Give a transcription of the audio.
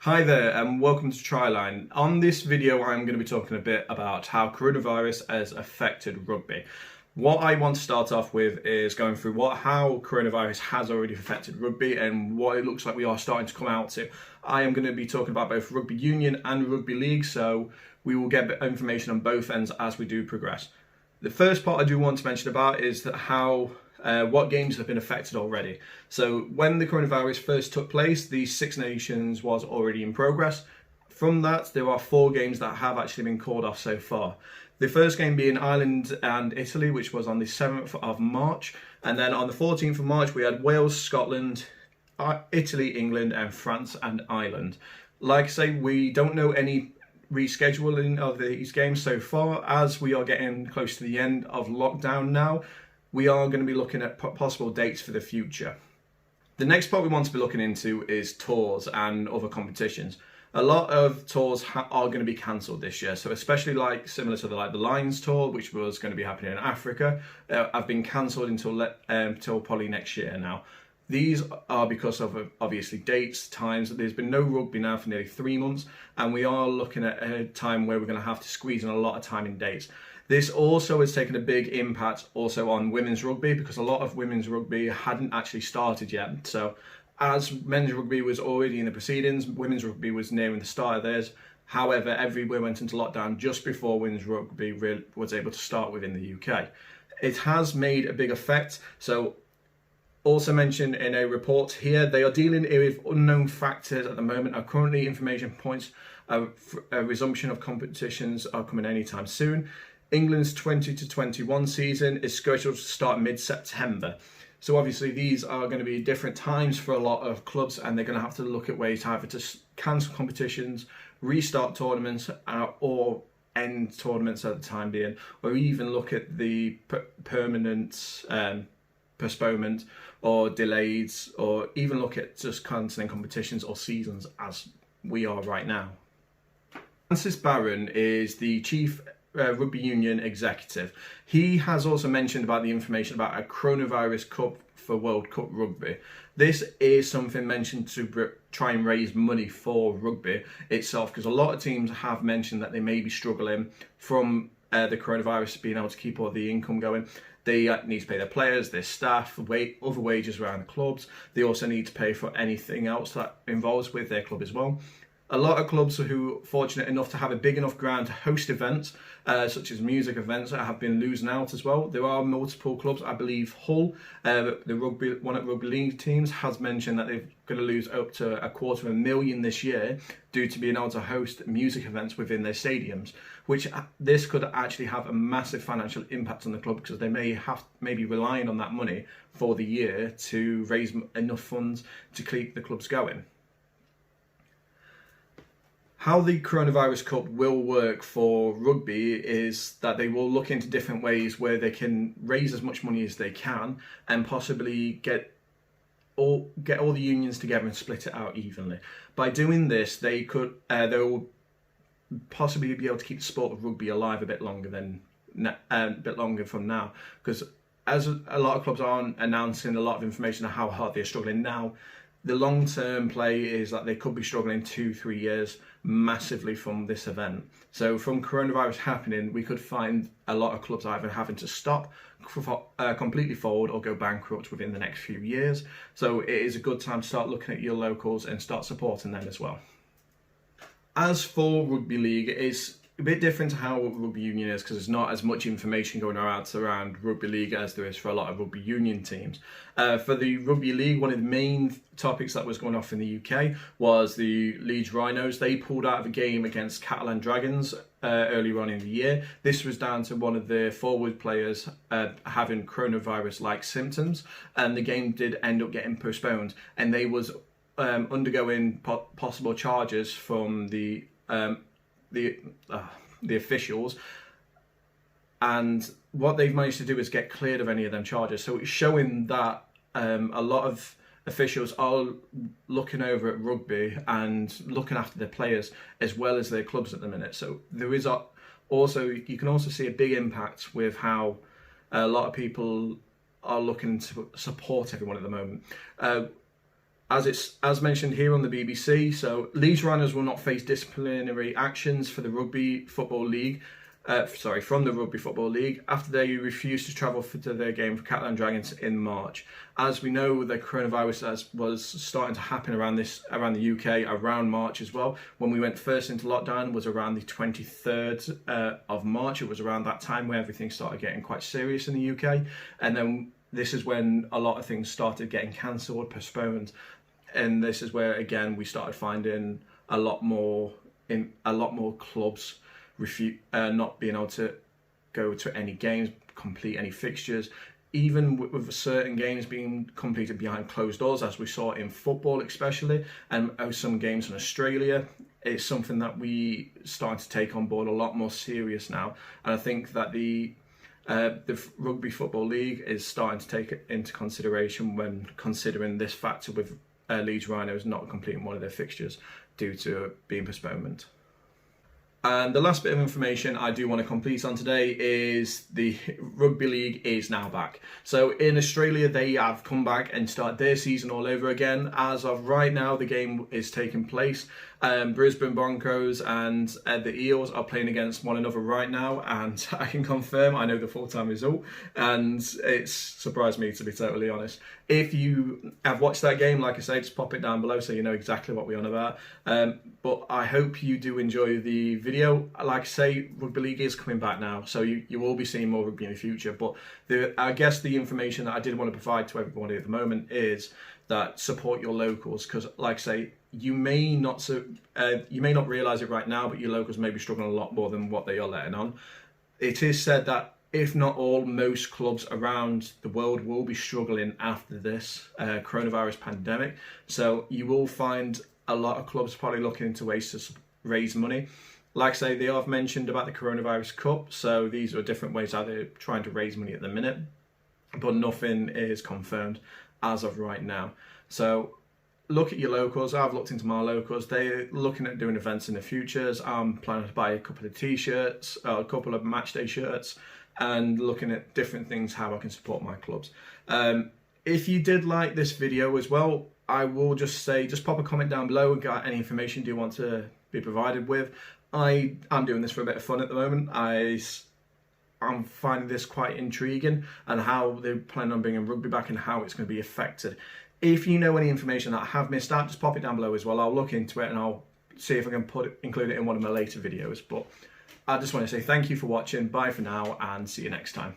Hi there and welcome to Tryline. On this video I'm going to be talking a bit about how coronavirus has affected rugby. What I want to start off with is going through how coronavirus has already affected rugby and what it looks like we are starting to come out to. I am going to be talking about both rugby union and rugby league, so we will get information on both ends as we do progress. The first part I do want to mention about is that what games have been affected already. So when the coronavirus first took place, the Six Nations was already in progress. From that, there are 4 games that have actually been called off so far. The first game being Ireland and Italy, which was on the 7th of March. And then on the 14th of March, we had Wales, Scotland, Italy, England, and France and Ireland. Like I say, we don't know any rescheduling of these games so far. As we are getting close to the end of lockdown now, we are going to be looking at possible dates for the future. The next part we want to be looking into is tours and other competitions. A lot of tours are going to be cancelled this year, so especially similar to the Lions tour, which was going to be happening in Africa, have been cancelled until probably next year now. These are because of obviously dates, times. There's been no rugby now for nearly 3 months, and we are looking at a time where we're going to have to squeeze in a lot of time in dates. This also has taken a big impact also on women's rugby, because a lot of women's rugby hadn't actually started yet. So as men's rugby was already in the proceedings, women's rugby was nearing the start of theirs. However, everywhere went into lockdown just before women's rugby was able to start within the UK. It has made a big effect. So also mentioned in a report here, they are dealing with unknown factors at the moment. Currently, information points a resumption of competitions are coming anytime soon. England's 20 to 21 season is scheduled to start mid-September. So obviously these are going to be different times for a lot of clubs, and they're going to have to look at ways either to cancel competitions, restart tournaments, or end tournaments at the time being, or even look at the permanent postponement or delays, or even look at just cancelling competitions or seasons as we are right now. Francis Barron is the chief rugby union executive. He has also mentioned about the information about a coronavirus cup for World Cup rugby. This is something mentioned to try and raise money for rugby itself, because a lot of teams have mentioned that they may be struggling from the coronavirus being able to keep all the income going. They need to pay their players, their staff, other wages around the clubs. They also need to pay for anything else that involves with their club as well. A lot of clubs who are fortunate enough to have a big enough ground to host events, such as music events, that have been losing out as well. There are multiple clubs. I believe Hull, one of the rugby league teams, has mentioned that they're going to lose up to $250,000 this year due to being able to host music events within their stadiums. Which this could actually have a massive financial impact on the club, because they may be relying on that money for the year to raise enough funds to keep the clubs going. How the Coronavirus Cup will work for rugby is that they will look into different ways where they can raise as much money as they can and possibly get all the unions together and split it out evenly. By doing this, they will possibly be able to keep the sport of rugby alive a bit longer from now, because as a lot of clubs aren't announcing a lot of information on how hard they're struggling now, the long-term play is that they could be struggling 2-3 years massively from this event. So from coronavirus happening, we could find a lot of clubs either having to stop, completely fold, or go bankrupt within the next few years. So it is a good time to start looking at your locals and start supporting them as well. As for rugby league, it's a bit different to how rugby union is, because there's not as much information going around rugby league as there is for a lot of rugby union teams. For the rugby league, one of the main topics that was going off in the UK was the Leeds Rhinos. They pulled out of a game against Catalan Dragons earlier on in the year. This was down to one of their forward players having coronavirus-like symptoms, and the game did end up getting postponed, and they was undergoing possible charges from the officials, and what they've managed to do is get cleared of any of them charges. So it's showing that a lot of officials are looking over at rugby and looking after their players as well as their clubs at the minute. So there is you can also see a big impact with how a lot of people are looking to support everyone at the moment. as mentioned here on the BBC, so Leeds Rhinos will not face disciplinary actions for the Rugby Football League. From the Rugby Football League after they refused to travel to their game for Catalan Dragons in March. As we know, the coronavirus was starting to happen around the UK around March as well. When we went first into lockdown was around the 23rd of March. It was around that time where everything started getting quite serious in the UK, and then this is when a lot of things started getting cancelled, postponed, and this is where again we started finding a lot more clubs not being able to go to any games, complete any fixtures, even with certain games being completed behind closed doors, as we saw in football especially, and some games in Australia. It's something that we starting to take on board a lot more serious now, and I think that the Rugby Football League is starting to take it into consideration when considering this factor with Leeds Rhinos not completing one of their fixtures due to being postponement. And the last bit of information I do want to complete on today is the Rugby League is now back. So in Australia, they have come back and started their season all over again. As of right now, the game is taking place. Brisbane Broncos and the Eels are playing against one another right now, and I can confirm I know the full-time result, and it's surprised me, to be totally honest. If you have watched that game, like I say, just pop it down below so you know exactly what we're on about. But I hope you do enjoy the video. Like I say, Rugby League is coming back now, so you will be seeing more rugby in the future. But I guess the information that I did want to provide to everybody at the moment is that support your locals, because like I say, you may not realise it right now, but your locals may be struggling a lot more than what they are letting on. It is said that if not all, most clubs around the world will be struggling after this coronavirus pandemic. So you will find a lot of clubs probably looking into ways to raise money. Like I say, they have mentioned about the Coronavirus Cup, so these are different ways how they're trying to raise money at the minute, but nothing is confirmed as of right now. So look at your locals. I've looked into my locals. They're looking at doing events in the futures. I'm planning to buy a couple of t-shirts, a couple of match day shirts, and looking at different things how I can support my clubs. If you did like this video as well, I will just say, just pop a comment down below and got any information you do want to be provided with. I'm doing this for a bit of fun at the moment. I'm finding this quite intriguing, and how they're planning on bringing rugby back and how it's going to be affected. If you know any information that I have missed out, just pop it down below as well. I'll look into it and I'll see if I can include it in one of my later videos. But I just want to say thank you for watching. Bye for now, and see you next time.